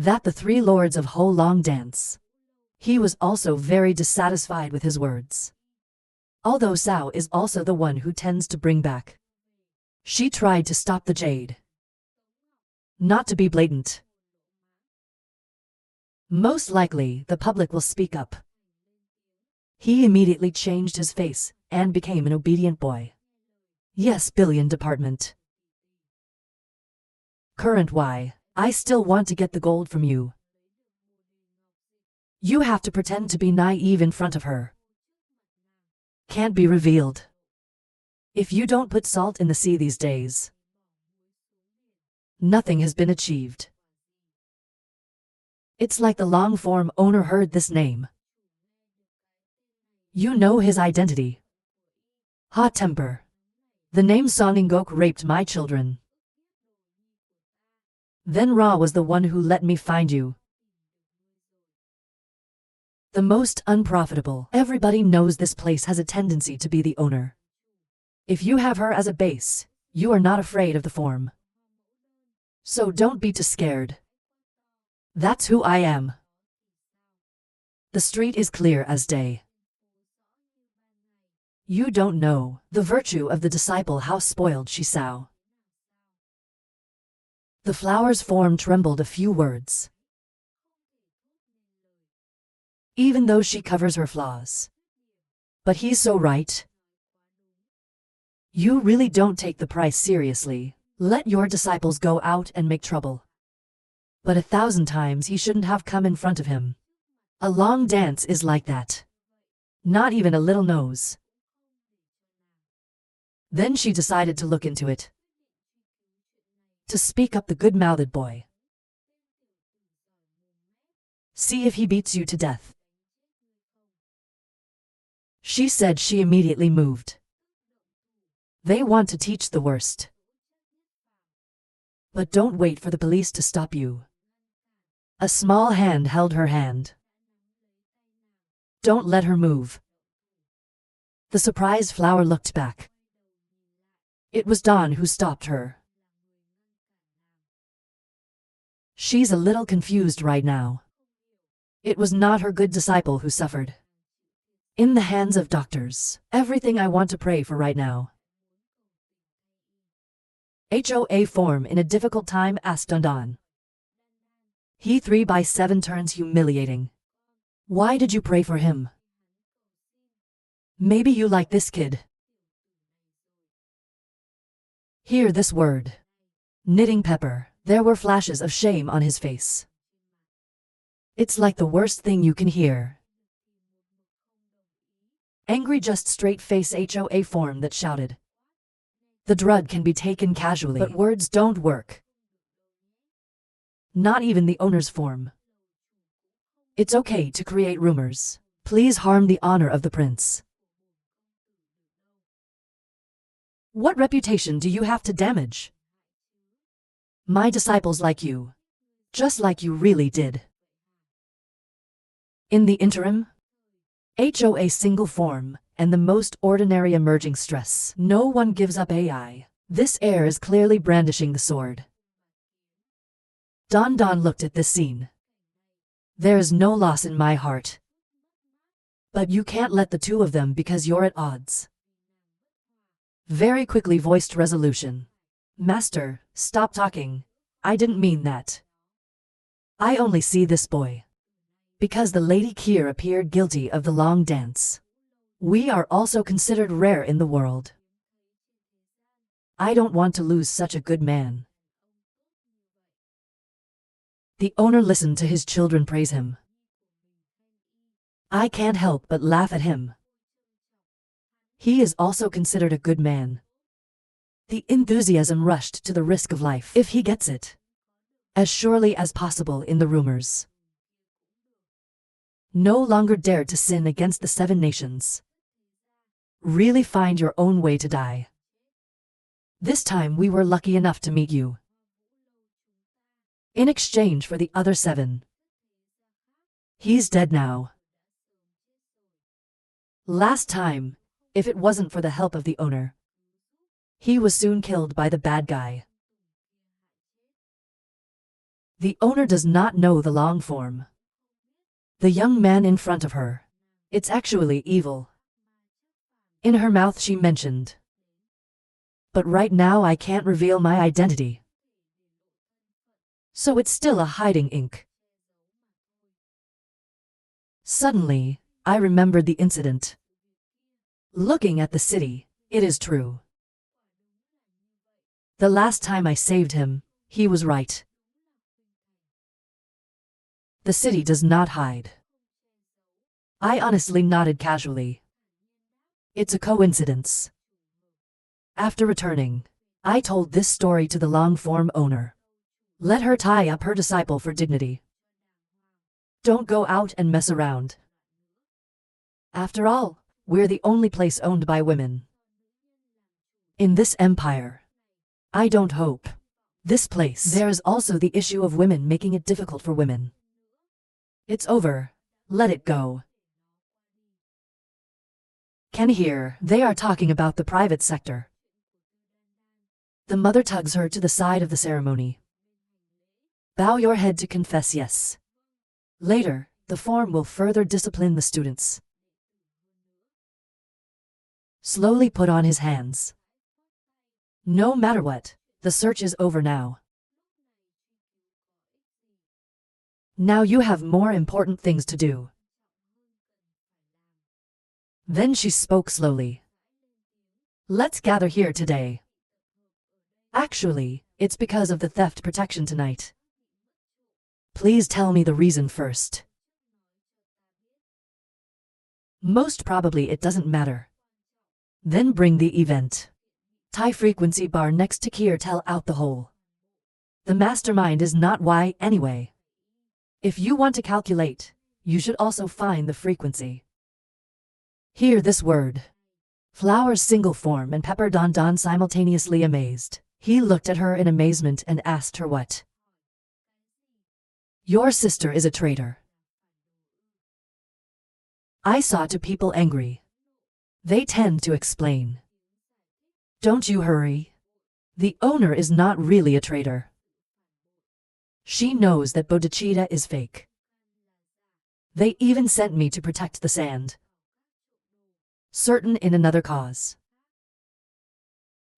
that the three lords of Ho Long dance. He was also very dissatisfied with his words. Although Sao is also the one who tends to bring back. She tried to stop the jade. Not to be blatant. Most likely, the public will speak up. He immediately changed his face and became an obedient boy. Yes, billion department. Current why? I still want to get the gold from you. You have to pretend to be naive in front of her. Can't be revealed. If you don't put salt in the sea these days, nothing has been achieved. It's like the long-form owner heard this name. You know his identity. Hot temper. The name Soningok raped my children. Then Ra was the one who let me find you. The most unprofitable. Everybody knows this place has a tendency to be the owner. If you have her as a base, you are not afraid of the form. So don't be too scared. That's who I am. The street is clear as day. You don't know the virtue of the disciple, how spoiled she saw. The flower's form trembled a few words. Even though she covers her flaws. But he's so right. You really don't take the price seriously. Let your disciples go out and make trouble. But 1,000 times he shouldn't have come in front of him. A long dance is like that. Not even a little nose. Then she decided to look into it. To speak up the good-mouthed boy. See if he beats you to death. She said she immediately moved. They want to teach the worst. But don't wait for the police to stop you. A small hand held her hand. Don't let her move. The surprised flower looked back. It was Dawn who stopped her. She's a little confused right now. It was not her good disciple who suffered. In the hands of doctors, everything I want to pray for right now. HOA form in a difficult time, asked Dawn. He 3/7 turns humiliating. Why did you pray for him? Maybe you like this kid. Hear this word. Knitting pepper. There were flashes of shame on his face. It's like the worst thing you can hear. Angry, just straight face HOA form that shouted. The drug can be taken casually, but words don't work. Not even the owner's form. It's okay to create rumors. Please harm the honor of the prince. What reputation do you have to damage? My disciples like you. Just like you really did. In the interim, HOA single form, and the most ordinary emerging stress. No one gives up AI. This heir is clearly brandishing the sword. Dawn looked at this scene. There is no loss in my heart. But you can't let the two of them because you're at odds. Very quickly voiced resolution. Master, stop talking. I didn't mean that. I only see this boy. Because the Lady Kier appeared guilty of the long dance. We are also considered rare in the world. I don't want to lose such a good man. The owner listened to his children praise him. I can't help but laugh at him. He is also considered a good man. The enthusiasm rushed to the risk of life if he gets it. As surely as possible in the rumors. No longer dared to sin against the 7 nations. Really find your own way to die. This time we were lucky enough to meet you. In exchange for the other 7. He's dead now. Last time, if it wasn't for the help of the owner, he was soon killed by the bad guy. The owner does not know the long form. The young man in front of her. It's actually evil. In her mouth she mentioned. But right now I can't reveal my identity. So it's still a hiding ink. Suddenly, I remembered the incident. Looking at the city, it is true. The last time I saved him, he was right. The city does not hide. I honestly nodded casually. It's a coincidence. After returning, I told this story to the long-form owner. Let her tie up her disciple for dignity. Don't go out and mess around. After all, we're the only place owned by women. In this empire. I don't hope. This place. There is also the issue of women making it difficult for women. It's over. Let it go. Can hear they are talking about the private sector. The mother tugs her to the side of the ceremony. Bow your head to confess yes. Later, the form will further discipline the students. Slowly put on his hands. No matter what, the search is over now. Now you have more important things to do. Then she spoke slowly. Let's gather here today. Actually, it's because of the theft protection tonight. Please tell me the reason first. Most probably it doesn't matter. Then bring the event. Tie frequency bar next to Kier tell out the whole. The mastermind is not Y anyway. If you want to calculate, you should also find the frequency. Hear this word. Flower's single form and Pepper Don simultaneously amazed. He looked at her in amazement and asked her what. Your sister is a traitor. I saw two people angry. They tend to explain. Don't you hurry. The owner is not really a traitor. She knows that bodhicitta is fake. They even sent me to protect the sand. Certain in another cause.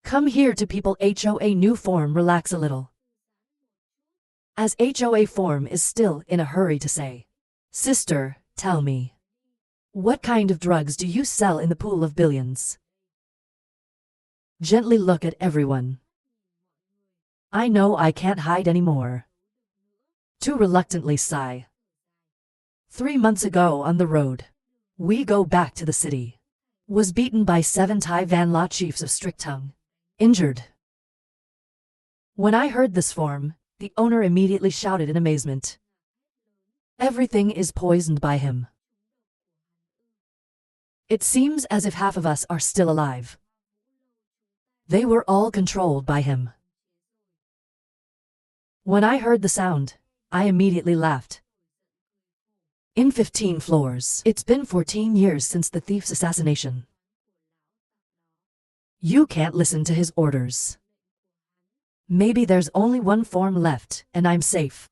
Come here to people HOA new form relax a little. As HOA form is still in a hurry to say. Sister, tell me. What kind of drugs do you sell in the pool of billions? Gently look at everyone. I know I can't hide anymore. Too reluctantly sigh. 3 months ago on the road. We go back to the city. Was beaten by 7 Thai Van La chiefs of strict tongue. Injured. When I heard this form, the owner immediately shouted in amazement. Everything is poisoned by him. It seems as if half of us are still alive. They were all controlled by him. When I heard the sound, I immediately laughed. In 15 floors, it's been 14 years since the thief's assassination. You can't listen to his orders. Maybe there's only one form left, and I'm safe.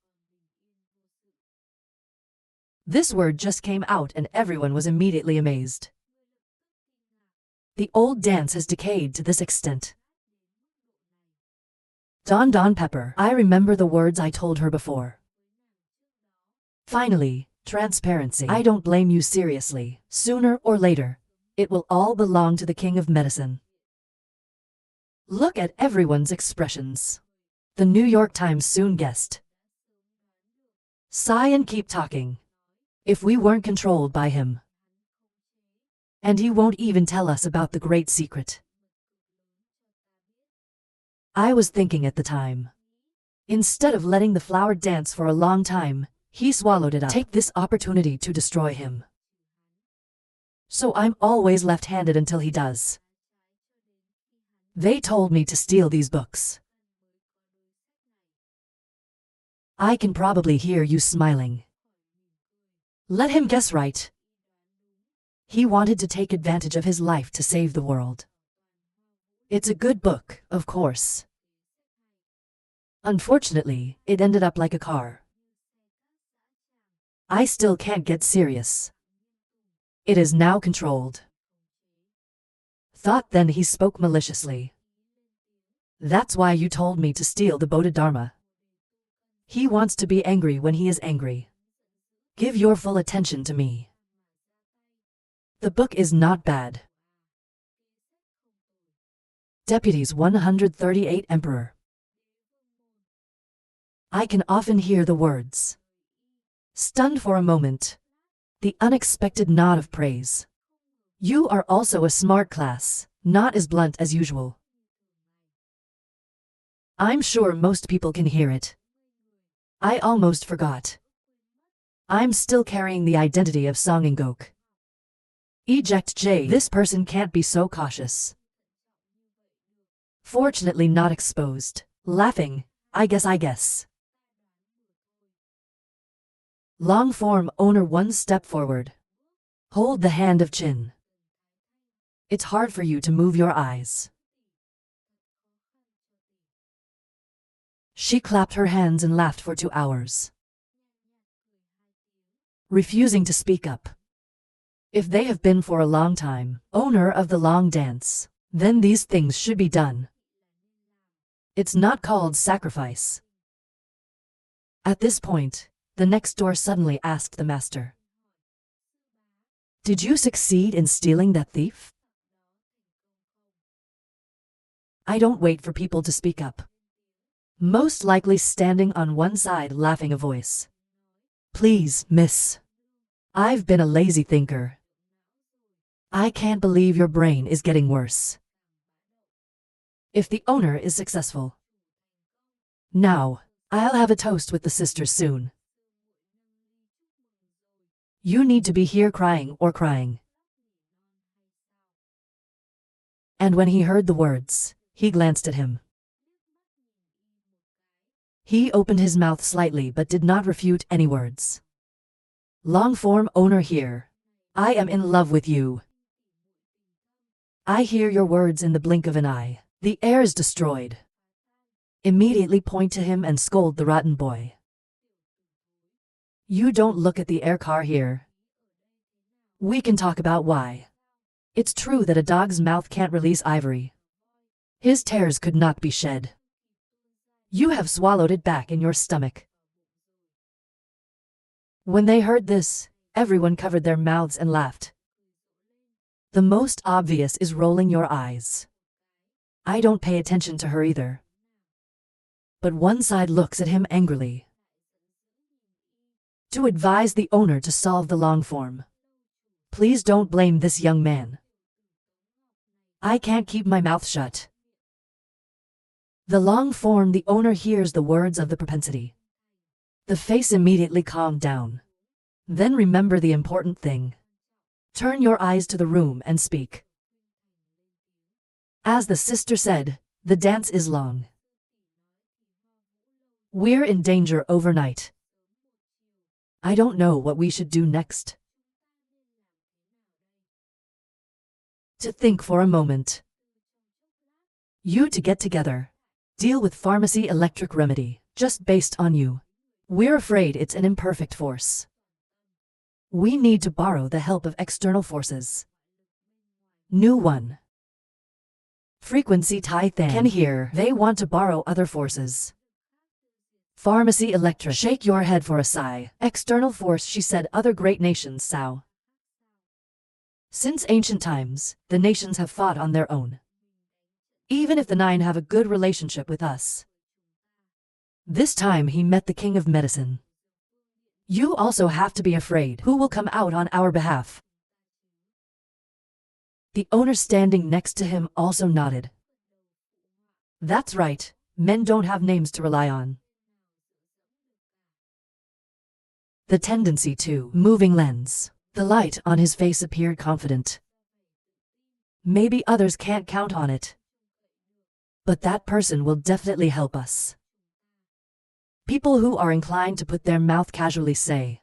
This word just came out and everyone was immediately amazed. The old dance has decayed to this extent. Don Pepper, I remember the words I told her before. Finally, transparency. I don't blame you seriously. Sooner or later, it will all belong to the king of medicine. Look at everyone's expressions. The New York Times soon guessed. Sigh and keep talking. If we weren't controlled by him. And he won't even tell us about the great secret. I was thinking at the time. Instead of letting the flower dance for a long time, he swallowed it up. Take this opportunity to destroy him. So I'm always left-handed until he does. They told me to steal these books. I can probably hear you smiling. Let him guess right. He wanted to take advantage of his life to save the world. It's a good book, of course. Unfortunately, it ended up like a car. I still can't get serious. It is now controlled. Thought then he spoke maliciously. That's why you told me to steal the Bodhidharma. He wants to be angry when he is angry. Give your full attention to me. The book is not bad. Deputies 138 Emperor. I can often hear the words. Stunned for a moment. The unexpected nod of praise. You are also a smart class, not as blunt as usual. I'm sure most people can hear it. I almost forgot. I'm still carrying the identity of Songingok. Eject J. This person can't be so cautious. Fortunately not exposed. Laughing, I guess. Long form owner one step forward. Hold the hand of Chin. It's hard for you to move your eyes. She clapped her hands and laughed for 2 hours. Refusing to speak up. If they have been for a long time, owner of the long dance, then these things should be done. It's not called sacrifice. At this point, the next door suddenly asked the master. Did you succeed in stealing that thief? I don't wait for people to speak up. Most likely standing on one side laughing a voice. Please, miss. I've been a lazy thinker. I can't believe your brain is getting worse. If the owner is successful. Now, I'll have a toast with the sisters soon. You need to be here crying or crying. And when he heard the words, he glanced at him. He opened his mouth slightly but did not refute any words. Long form owner here. I am in love with you. I hear your words in the blink of an eye. The air is destroyed. Immediately point to him and scold the rotten boy. You don't look at the air car here. We can talk about why. It's true that a dog's mouth can't release ivory. His tears could not be shed. You have swallowed it back in your stomach. When they heard this, everyone covered their mouths and laughed. The most obvious is rolling your eyes. I don't pay attention to her either. But one side looks at him angrily. To advise the owner to solve the long form. Please don't blame this young man. I can't keep my mouth shut. The long form the owner hears the words of the propensity. The face immediately calmed down. Then remember the important thing. Turn your eyes to the room and speak. As the sister said, the dance is long. We're in danger overnight. I don't know what we should do next. To think for a moment. You to get together. Deal with pharmacy electric remedy, just based on you. We're afraid it's an imperfect force. We need to borrow the help of external forces. New one. Frequency Tai Than can hear they want to borrow other forces. Pharmacy electric. Shake your head for a sigh. External force, she said. Other great nations, Sao. Since ancient times, the nations have fought on their own. Even if the 9 have a good relationship with us. This time he met the king of medicine. You also have to be afraid who will come out on our behalf. The owner standing next to him also nodded. That's right, men don't have names to rely on. The tendency to moving lens. The light on his face appeared confident. Maybe others can't count on it. But that person will definitely help us. People who are inclined to put their mouth casually say.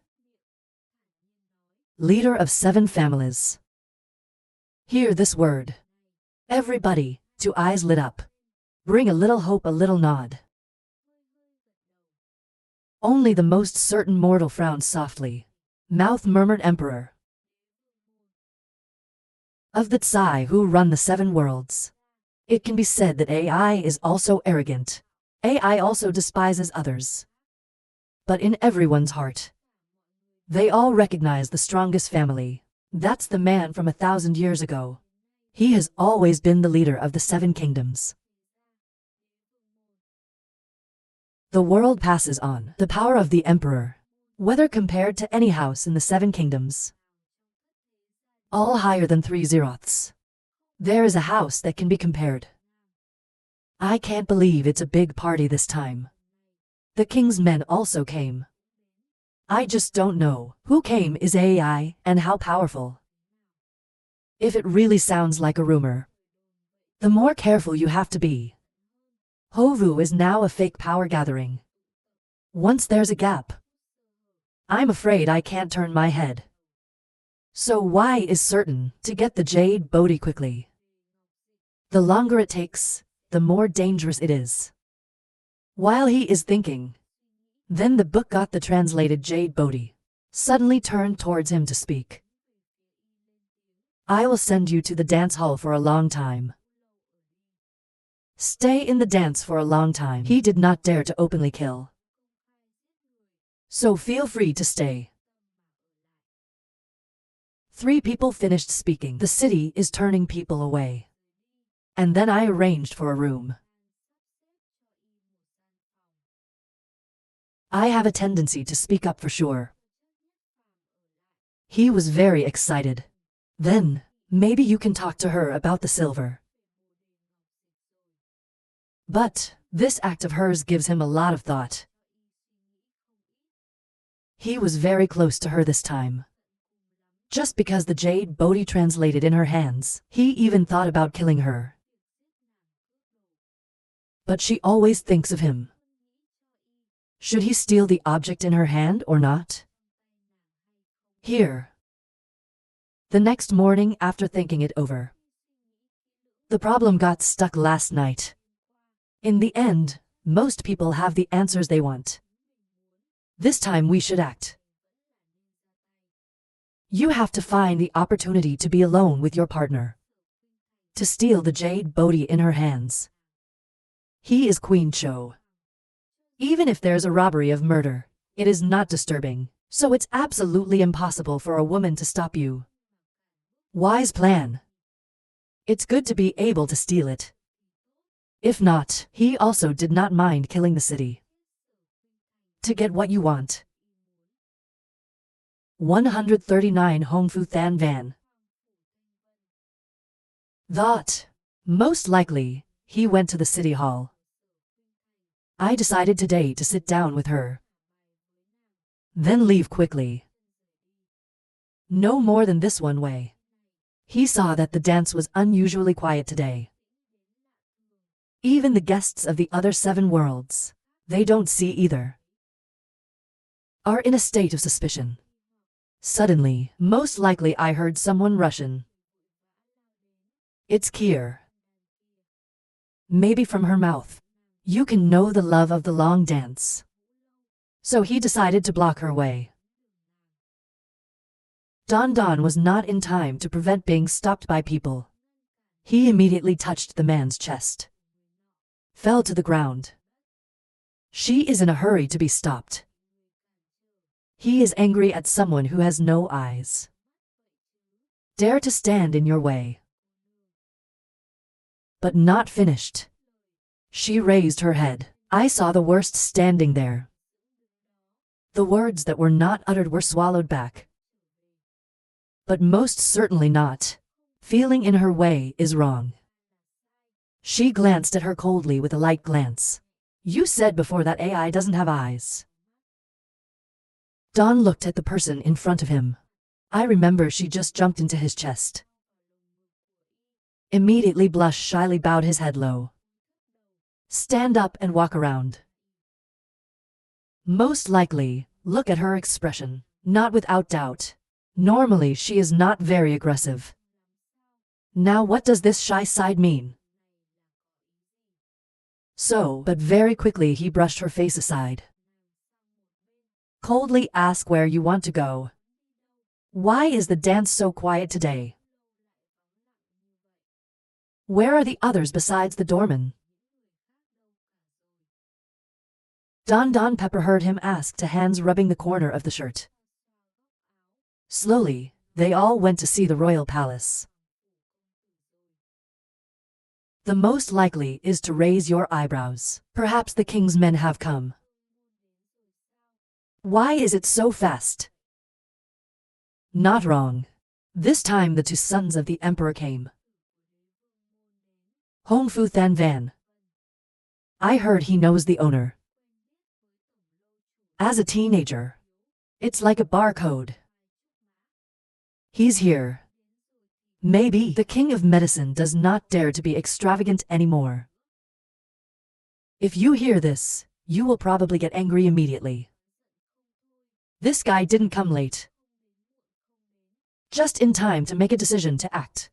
Leader of 7 families. Hear this word. Everybody, 2 eyes lit up. Bring a little hope, a little nod. Only the most certain mortal frowned softly. Mouth murmured Emperor of the Tsai who run the 7 worlds. It can be said that AI is also arrogant. AI also despises others. But in everyone's heart, they all recognize the strongest family. That's the man from 1,000 years ago. He has always been the leader of the 7 kingdoms. The world passes on. The power of the emperor, whether compared to any house in the 7 kingdoms, all higher than 3 zeroths. There is a house that can be compared. I can't believe it's a big party this time. The king's men also came. I just don't know who came is AI and how powerful. If it really sounds like a rumor, the more careful you have to be. Hovu is now a fake power gathering. Once there's a gap, I'm afraid I can't turn my head. So Y is certain to get the jade Bodhi quickly. The longer it takes, the more dangerous it is. While he is thinking, then the book got the translated jade Bodhi suddenly turned towards him to speak. I will send you to the dance hall for a long time. Stay in the dance for a long time. He did not dare to openly kill, so feel free to stay. 3 people finished speaking. The city is turning people away. And then I arranged for a room. I have a tendency to speak up for sure. He was very excited. Then, maybe you can talk to her about the silver. But, this act of hers gives him a lot of thought. He was very close to her this time. Just because the jade Bodhi translated in her hands, he even thought about killing her. But she always thinks of him. Should he steal the object in her hand or not? Here. The next morning after thinking it over, the problem got stuck last night. In the end, most people have the answers they want. This time we should act. You have to find the opportunity to be alone with your partner. To steal the jade Bodhi in her hands. He is Queen Cho. Even if there's a robbery of murder, it is not disturbing, so it's absolutely impossible for a woman to stop you. Wise plan. It's good to be able to steal it. If not, he also did not mind killing the city. To get what you want. 139 Hongfu Than Van. Thought. Most likely, he went to the city hall. I decided today to sit down with her. Then leave quickly. No more than this one way. He saw that the dance was unusually quiet today. Even the guests of the other 7 worlds, they don't see either, are in a state of suspicion. Suddenly, most likely I heard someone Russian. It's Kier. Maybe from her mouth, you can know the love of the long dance. So he decided to block her way. Don Don was not in time to prevent being stopped by people. He immediately touched the man's chest. Fell to the ground. She is in a hurry to be stopped. He is angry at someone who has no eyes. Dare to stand in your way. But not finished. She raised her head. I saw the worst standing there. The words that were not uttered were swallowed back. But most certainly not. Feeling in her way is wrong. She glanced at her coldly with a light glance. You said before that AI doesn't have eyes. Don looked at the person in front of him. I remember she just jumped into his chest. Immediately blushed, shyly bowed his head low. Stand up and walk around. Most likely, look at her expression. Not without doubt. Normally she is not very aggressive. Now what does this shy side mean? So, but very quickly he brushed her face aside. coldly ask where you want to go. Why is the dance so quiet today? Where are the others besides the doorman? Don Pepper heard him ask to hands rubbing the corner of the shirt. Slowly, they all went to see the royal palace. The most likely is to raise your eyebrows. Perhaps the king's men have come. Why is it so fast? Not wrong. This time the two sons of the emperor came. Hong Fu Than Van. I heard he knows the owner. As a teenager, it's like a barcode. He's here. Maybe the king of medicine does not dare to be extravagant anymore. If you hear this, you will probably get angry immediately. This guy didn't come late. Just in time to make a decision to act.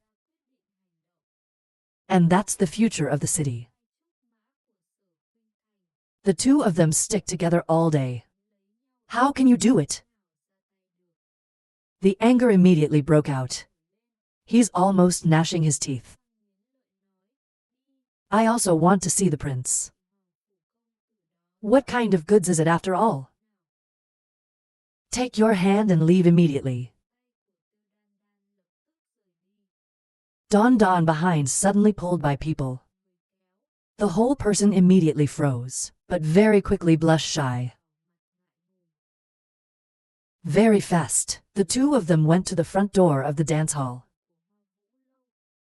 And that's the future of the city. The two of them stick together all day. How can you do it? The anger immediately broke out. He's almost gnashing his teeth. I also want to see the prince. What kind of goods is it after all? Take your hand and leave immediately. Don behind suddenly pulled by people. The whole person immediately froze, but very quickly blushed shy. Very fast, the two of them went to the front door of the dance hall.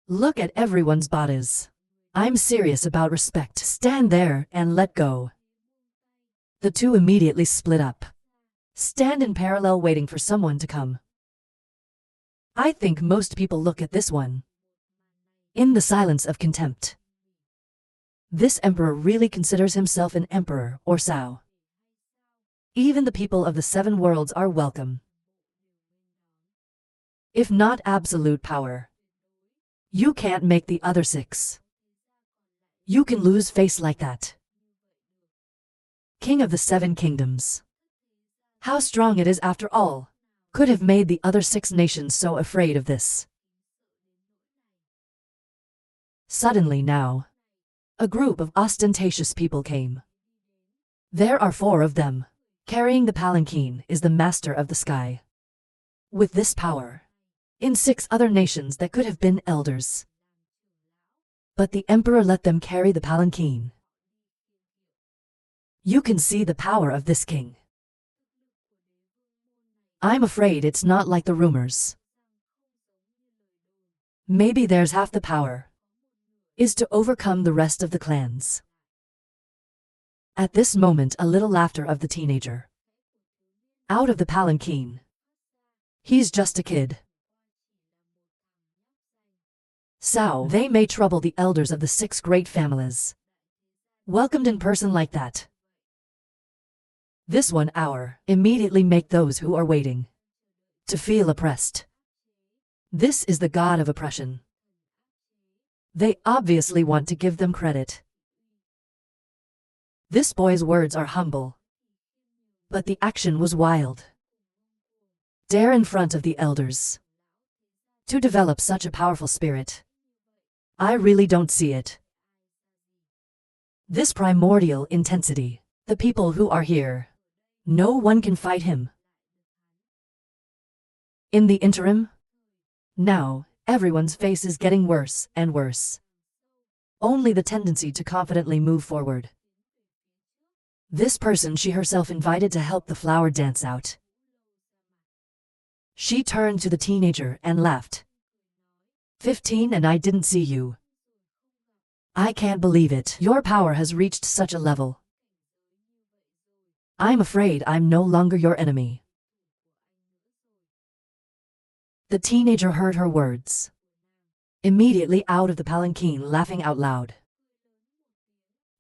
Look at everyone's bodies. I'm serious about respect. Stand there and let go. The two immediately split up. Stand in parallel waiting for someone to come. I think most people look at this one in the silence of contempt. This emperor really considers himself an emperor or sao? Even the people of the 7 worlds are welcome. If not absolute power, you can't make the other 6. You can lose face like that. King of the 7 kingdoms. How strong it is after all, could have made the other 6 nations so afraid of this. Suddenly now, a group of ostentatious people came. There are 4 of them. Carrying the palanquin is the master of the sky. With this power, in 6 other nations that could have been elders. But the emperor let them carry the palanquin. You can see the power of this king. I'm afraid it's not like the rumors. Maybe there's half the power is to overcome the rest of the clans. At this moment a little laughter of the teenager. Out of the palanquin. He's just a kid. So they may trouble the elders of the 6 great families. Welcomed in person like that. This 1 hour immediately make those who are waiting to feel oppressed. This is the god of oppression. They obviously want to give them credit. This boy's words are humble, but the action was wild. Dare in front of the elders to develop such a powerful spirit. I really don't see it. This primordial intensity, the people who are here, no one can fight him. In the interim, now, everyone's face is getting worse and worse. Only the tendency to confidently move forward. This person she herself invited to help the flower dance out. She turned to the teenager and laughed. 15 and I didn't see you. I can't believe it. Your power has reached such a level. I'm afraid I'm no longer your enemy. The teenager heard her words. Immediately out of the palanquin laughing out loud.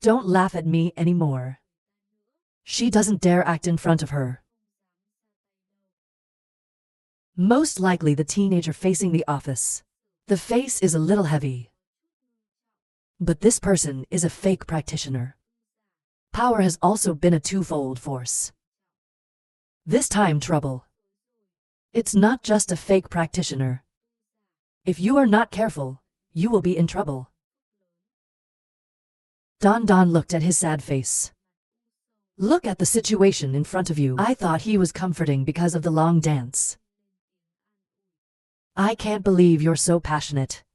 Don't laugh at me anymore. She doesn't dare act in front of her. Most likely the teenager facing the office. The face is a little heavy. But this person is a fake practitioner. Power has also been a twofold force. This time trouble. It's not just a fake practitioner. If you are not careful, you will be in trouble. Don Don looked at his sad face. Look at the situation in front of you. I thought he was comforting because of the long dance. I can't believe you're so passionate.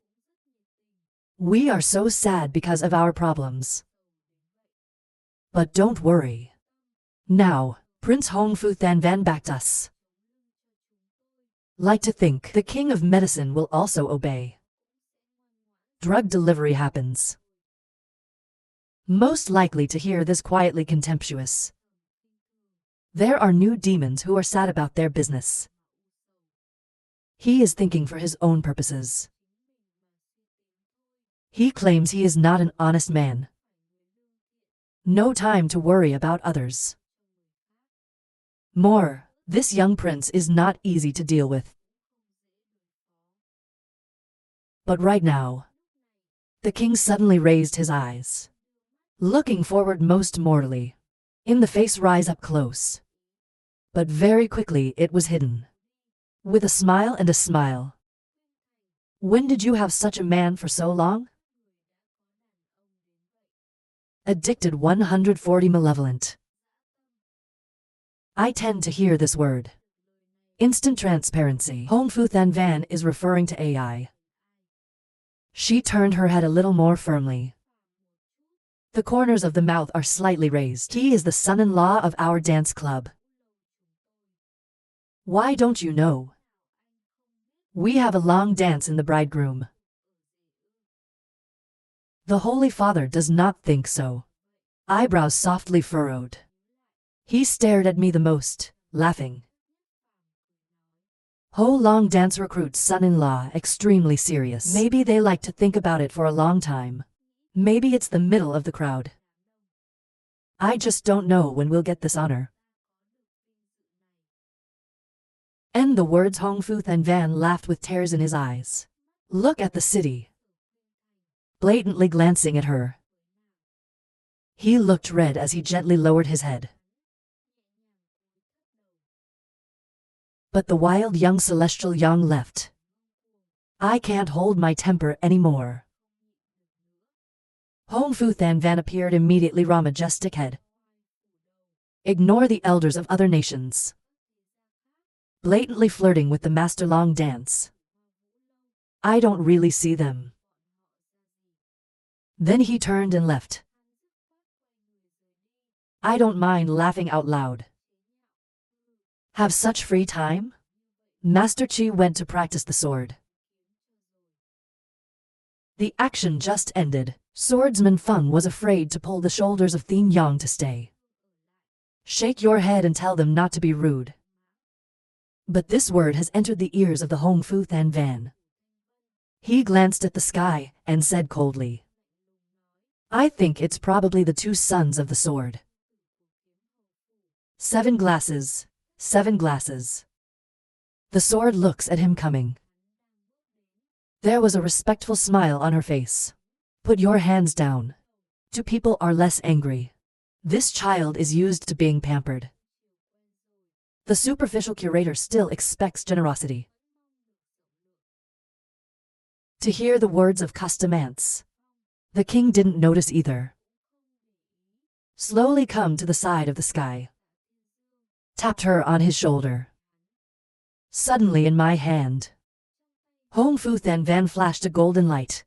We are so sad because of our problems. But don't worry. Now, Prince Hongfu Than Van backed us. Like to think the king of medicine will also obey. Drug delivery happens. Most likely to hear this quietly contemptuous. There are new demons who are sad about their business. He is thinking for his own purposes. He claims he is not an honest man. No time to worry about others. More, this young prince is not easy to deal with. But right now, the king suddenly raised his eyes. Looking forward most mortally. In the face rise up close. But very quickly it was hidden. With a smile and a smile. When did you have such a man for so long? Addicted 140 malevolent. I tend to hear this word. Instant transparency. Hongfu Than Van is referring to AI. She turned her head a little more firmly. The corners of the mouth are slightly raised. He is the son-in-law of our dance club. Why don't you know? We have a long dance in the bridegroom. The Holy Father does not think so. Eyebrows softly furrowed. He stared at me the most, laughing. Ho Long dance recruit's son-in-law extremely serious. Maybe they like to think about it for a long time. Maybe it's the middle of the crowd. I just don't know when we'll get this honor. And the words Hongfu Than Van laughed with tears in his eyes. Look at the city. Blatantly glancing at her. He looked red as he gently lowered his head. But the wild young celestial Yang left. I can't hold my temper anymore. Hongfu Than Van appeared immediately, raw majestic head. Ignore the elders of other nations. Blatantly flirting with the master long dance. I don't really see them. Then he turned and left. I don't mind laughing out loud. Have such free time? Master Chi went to practice the sword. The action just ended. Swordsman Feng was afraid to pull the shoulders of Thin Yang to stay. Shake your head and tell them not to be rude. But this word has entered the ears of the Hongfu Than Van. He glanced at the sky and said coldly, I think it's probably the two sons of the sword. 7 glasses, 7 glasses. The sword looks at him coming. There was a respectful smile on her face. Put your hands down. 2 people are less angry. This child is used to being pampered. The superficial curator still expects generosity. To hear the words of custom ants. The king didn't notice either. Slowly come to the side of the sky. Tapped her on his shoulder. Suddenly in my hand. Hongfu Than Van flashed a golden light.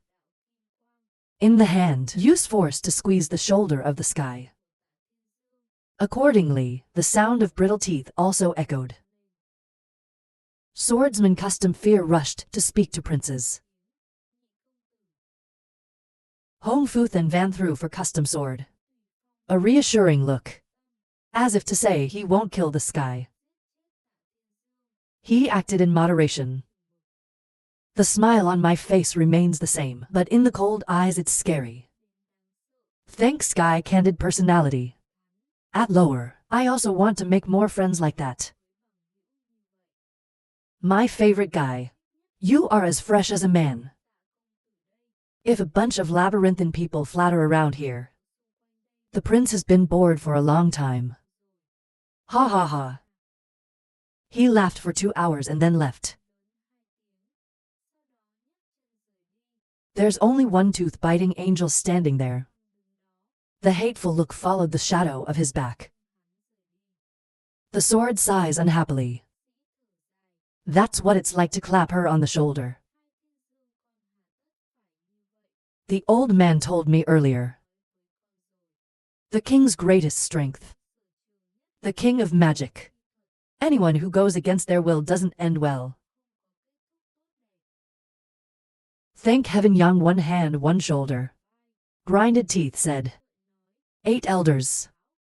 In the hand, use force to squeeze the shoulder of the sky. Accordingly, the sound of brittle teeth also echoed. Swordsman custom fear rushed to speak to princes. Hongfu Than Van threw for custom sword. A reassuring look. As if to say he won't kill the sky. He acted in moderation. The smile on my face remains the same, but in the cold eyes it's scary. Thanks Sky candid personality. At lower, I also want to make more friends like that. My favorite guy. You are as fresh as a man. If a bunch of labyrinthine people flatter around here. The prince has been bored for a long time. Ha ha ha. He laughed for 2 hours and then left. There's only one tooth-biting angel standing there. The hateful look followed the shadow of his back. The sword sighs unhappily. That's what it's like to clap her on the shoulder. The old man told me earlier. The king's greatest strength. The king of magic. Anyone who goes against their will doesn't end well. Thank heaven, young, one hand, one shoulder. Grinded teeth said. 8 elders.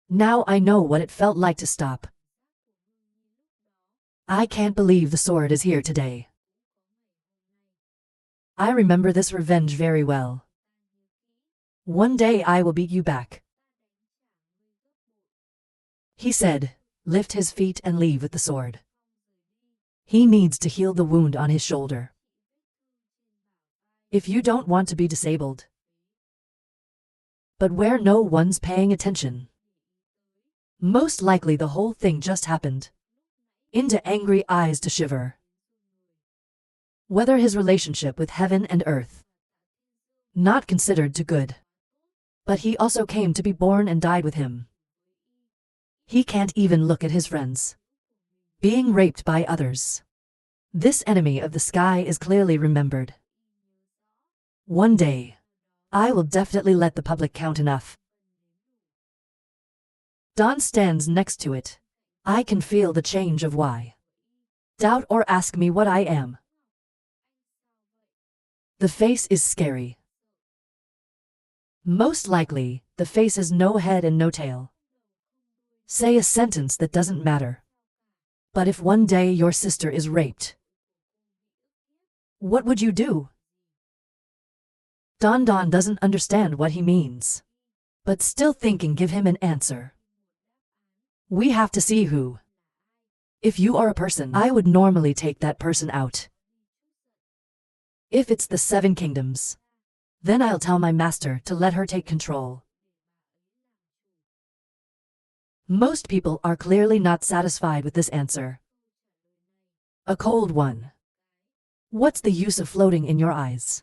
Now I know what it felt like to stop. I can't believe the sword is here today. I remember this revenge very well. One day I will beat you back. He said, lift his feet and leave with the sword. He needs to heal the wound on his shoulder. If you don't want to be disabled. But where no one's paying attention. Most likely the whole thing just happened. Into angry eyes to shiver. Whether his relationship with heaven and earth. Not considered too good. But he also came to be born and died with him. He can't even look at his friends. Being raped by others. This enemy of the sky is clearly remembered. One day, I will definitely let the public count enough. Dawn stands next to it. I can feel the change of why. Doubt or ask me what I am. The face is scary. Most likely, the face has no head and no tail. Say a sentence that doesn't matter. But if one day your sister is raped, what would you do? Don doesn't understand what he means. But still thinking, give him an answer. We have to see who. If you are a person, I would normally take that person out. If it's the 7 kingdoms, then I'll tell my master to let her take control. Most people are clearly not satisfied with this answer. A cold one. What's the use of floating in your eyes?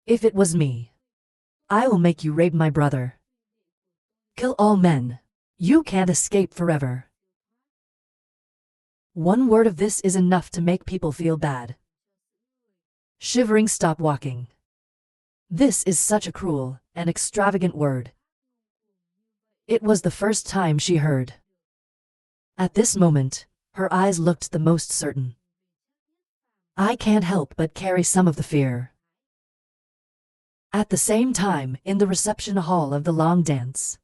If it was me, I will make you rape my brother. Kill all men. You can't escape forever. One word of this is enough to make people feel bad. Shivering, stop walking. This is such a cruel and extravagant word. It was the first time she heard. At this moment, her eyes looked the most certain. I can't help but carry some of the fear. At the same time, in the reception hall of the long dance,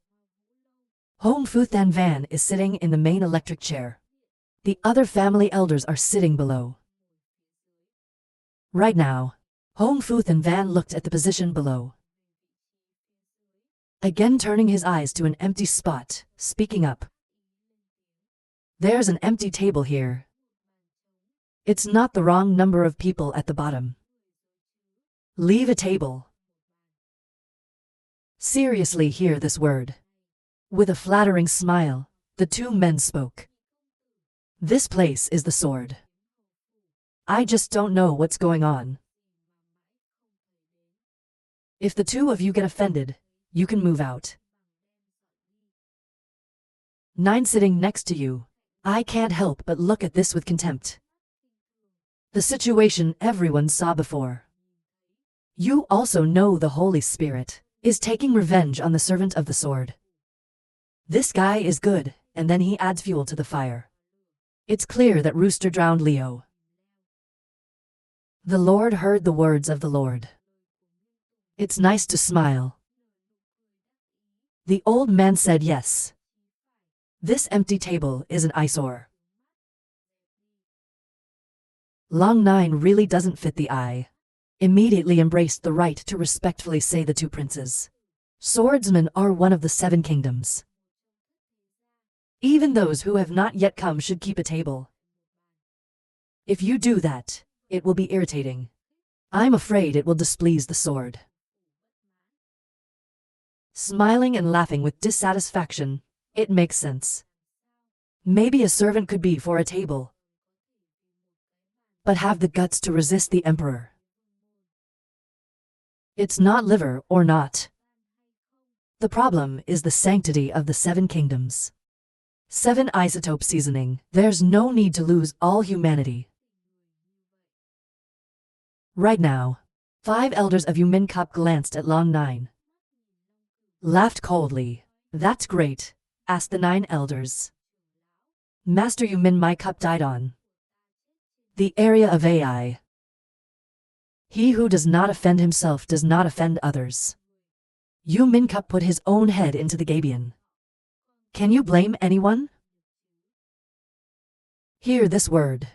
Hong Fu Than Van is sitting in the main electric chair. The other family elders are sitting below. Right now, Hong Fu Than Van looked at the position below. Again turning his eyes to an empty spot, speaking up. There's an empty table here. It's not the wrong number of people at the bottom. Leave a table. Seriously, hear this word. With a flattering smile, the 2 men spoke. This place is the sword. I just don't know what's going on. If the 2 of you get offended, you can move out. 9 sitting next to you. I can't help but look at this with contempt. The situation everyone saw before. You also know the Holy Spirit is taking revenge on the servant of the sword. This guy is good, and then he adds fuel to the fire. It's clear that Rooster drowned Leo. The Lord heard the words of the Lord. It's nice to smile. The old man said yes. This empty table is an eyesore. Long 9 really doesn't fit the eye. Immediately embraced the right to respectfully say the 2 princes. Swordsmen are one of the 7 kingdoms. Even those who have not yet come should keep a table. If you do that, it will be irritating. I'm afraid it will displease the sword. Smiling and laughing with dissatisfaction, it makes sense. Maybe a servant could be for a table. But have the guts to resist the emperor. It's not liver or not. The problem is the sanctity of the 7 kingdoms. 7 isotope seasoning. There's no need to lose all humanity. Right now. 5 elders of Yumin Cup glanced at Long 9. Laughed coldly. That's great, asked the 9 elders. Master Yumin, my cup died on the area of AI. He who does not offend himself does not offend others. Yumin Cup put his own head into the gabion. Can you blame anyone? Hear this word.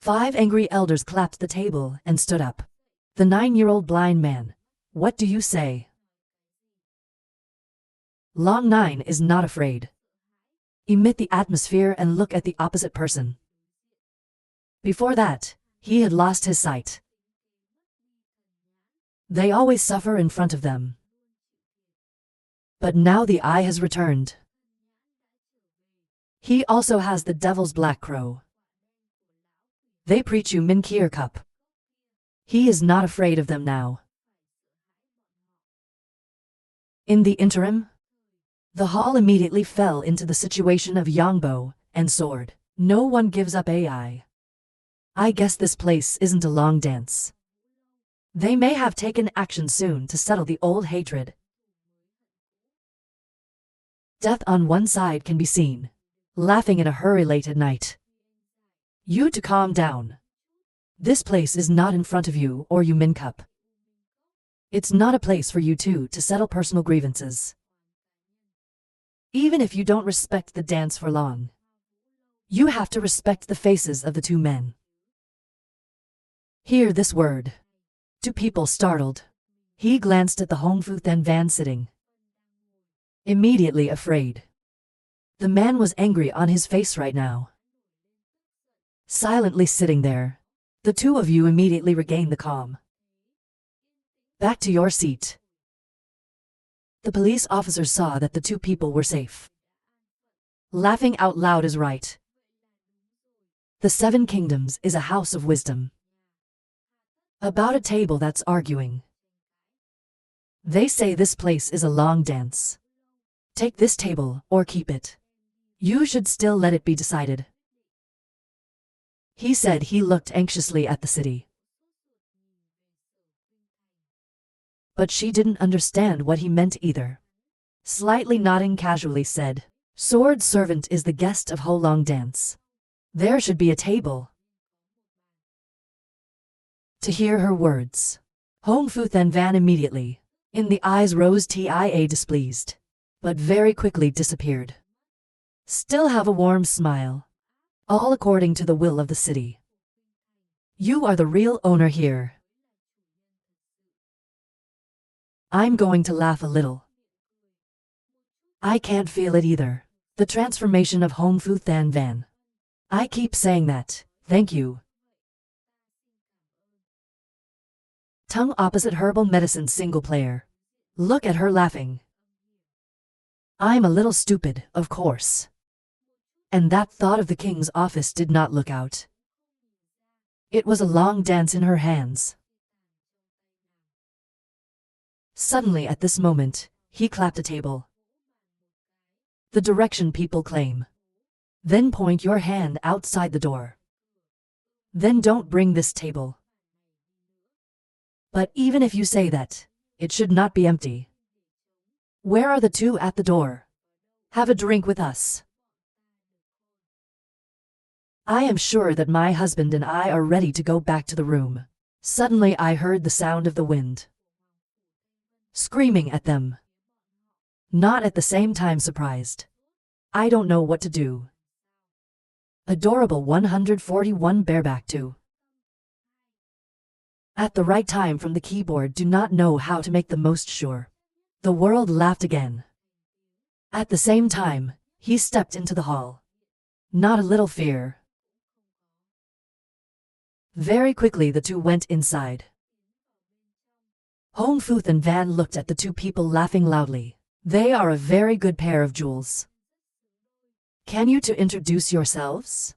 5 angry elders clapped the table and stood up. The 9-year-old blind man. What do you say? Long 9 is not afraid. Emit the atmosphere and look at the opposite person. Before that, he had lost his sight. They always suffer in front of them. But now the eye has returned. He also has the devil's black crow. They preach you Min Kier Cup. He is not afraid of them now. In the interim, the hall immediately fell into the situation of Yangbo and sword. No one gives up AI. I guess this place isn't a long dance. They may have taken action soon to settle the old hatred. Death on one side can be seen, laughing in a hurry late at night. You to calm down. This place is not in front of you or Yumin Cup. It's not a place for you two to settle personal grievances. Even if you don't respect the dance for long, you have to respect the faces of the 2 men. Hear this word. 2 people startled. He glanced at the Hongfu Then Van sitting. Immediately afraid. The man was angry on his face right now. Silently sitting there, the 2 of you immediately regained the calm. Back to your seat. The police officers saw that the 2 people were safe. Laughing out loud is right. The 7 kingdoms is a house of wisdom. About a table that's arguing. They say this place is a long dance. Take this table or keep it. You should still let it be decided. He said. He looked anxiously at the city. But she didn't understand what he meant either. Slightly nodding casually said, Sword servant is the guest of Ho Long Dance. There should be a table. To hear her words, Hong Fu Then Van immediately, in the eyes rose TIA displeased, but very quickly disappeared. Still have a warm smile. All according to the will of the city. You are the real owner here. I'm going to laugh a little. I can't feel it either. The transformation of Hong Fu Then Van. I keep saying that, thank you. Tongue opposite herbal medicine single player. Look at her laughing. I'm a little stupid, of course. And that thought of the king's office did not look out. It was a long dance in her hands. Suddenly at this moment, he clapped a table. The direction people claim. Then point your hand outside the door. Then don't bring this table. But even if you say that, it should not be empty. Where are the 2 at the door? Have a drink with us. I am sure that my husband and I are ready to go back to the room. Suddenly I heard the sound of the wind. Screaming at them. Not at the same time surprised. I don't know what to do. Adorable 141 bareback 2. At the right time from the keyboard do not know how to make the most sure. The world laughed again. At the same time, he stepped into the hall. Not a little fear. Very quickly the 2 went inside. Hong Fu and Van looked at the 2 people laughing loudly. They are a very good pair of jewels. Can you to introduce yourselves?